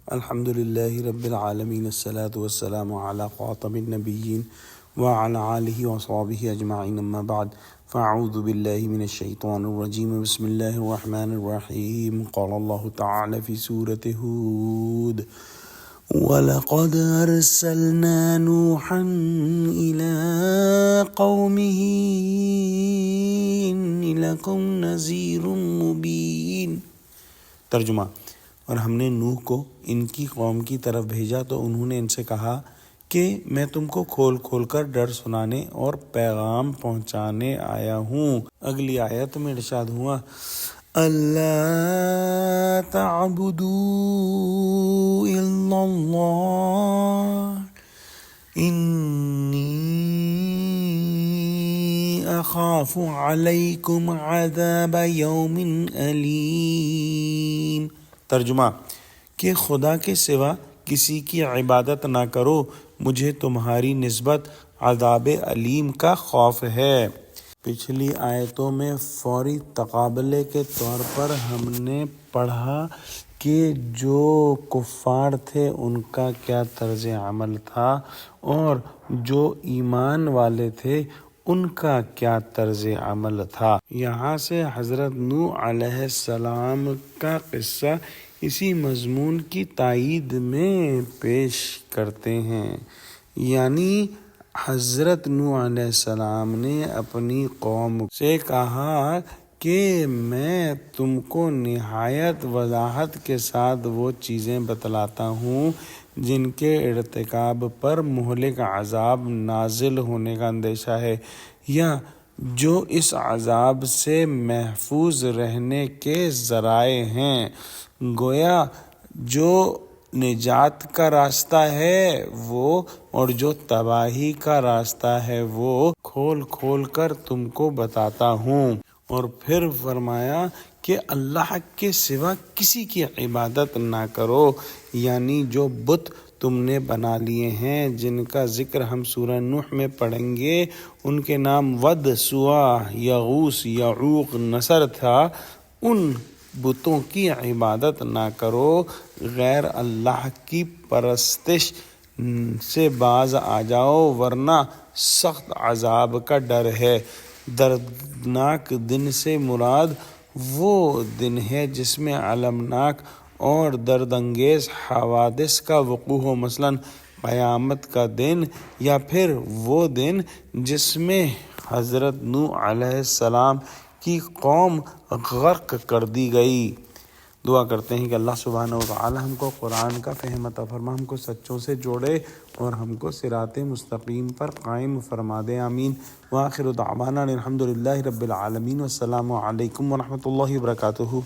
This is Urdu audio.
الحمد لله رب العالمين الصلاة والسلام على خاتم النبيين وعلى آله وصحبه أجمعين أما بعد فأعوذ بالله من الشيطان الرجيم بسم الله الرحمن الرحيم قال الله تعالى في سورة هود وَلَقَدْ أَرْسَلْنَا نُوحًا إِلَىٰ قَوْمِهِ إِنِّي لَكُمْ نَذِيرٌ مُّبِينٌ۔ ترجمہ: اور ہم نے نوح کو ان کی قوم کی طرف بھیجا تو انہوں نے ان سے کہا کہ میں تم کو کھول کھول کر ڈر سنانے اور پیغام پہنچانے آیا ہوں۔ اگلی آیت میں ارشاد ہوا اللہ تعبدوا الا اللہ انی اخاف علیکم عذاب یوم علیم۔ ترجمہ: کہ خدا کے سوا کسی کی عبادت نہ کرو، مجھے تمہاری نسبت عذاب علیم کا خوف ہے۔ پچھلی آیتوں میں فوری تقابلے کے طور پر ہم نے پڑھا کہ جو کفار تھے ان کا کیا طرز عمل تھا اور جو ایمان والے تھے ان کا کیا طرز عمل تھا۔ یہاں سے حضرت نوح علیہ السلام کا قصہ اسی مضمون کی تائید میں پیش کرتے ہیں، یعنی حضرت نوح علیہ السلام نے اپنی قوم سے کہا کہ میں تم کو نہایت وضاحت کے ساتھ وہ چیزیں بتلاتا ہوں جن کے ارتکاب پر مہلک عذاب نازل ہونے کا اندیشہ ہے، یا جو اس عذاب سے محفوظ رہنے کے ذرائع ہیں۔ گویا جو نجات کا راستہ ہے وہ اور جو تباہی کا راستہ ہے وہ کھول کھول کر تم کو بتاتا ہوں۔ اور پھر فرمایا کہ اللہ کے سوا کسی کی عبادت نہ کرو، یعنی جو بت تم نے بنا لیے ہیں جن کا ذکر ہم سورہ نوح میں پڑھیں گے، ان کے نام ود، سوا، یغوث، یعوق، نصر تھا، ان بتوں کی عبادت نہ کرو، غیر اللہ کی پرستش سے باز آ جاؤ ورنہ سخت عذاب کا ڈر ہے۔ دردناک دن سے مراد وہ دن ہے جس میں المناک اور درد انگیز حوادث کا وقوع ہو، مثلاً قیامت کا دن، یا پھر وہ دن جس میں حضرت نوح علیہ السلام کی قوم غرق کر دی گئی۔ دعا کرتے ہیں کہ اللہ سبحانہ وتعالی ہم کو قرآن کا فہم عطا فرما، ہم کو سچوں سے جوڑے اور ہم کو صراط مستقیم پر قائم فرما دے، آمین۔ وآخر دعوانا الحمد للہ رب العالمین، والسلام علیکم ورحمۃ اللہ وبرکاتہ۔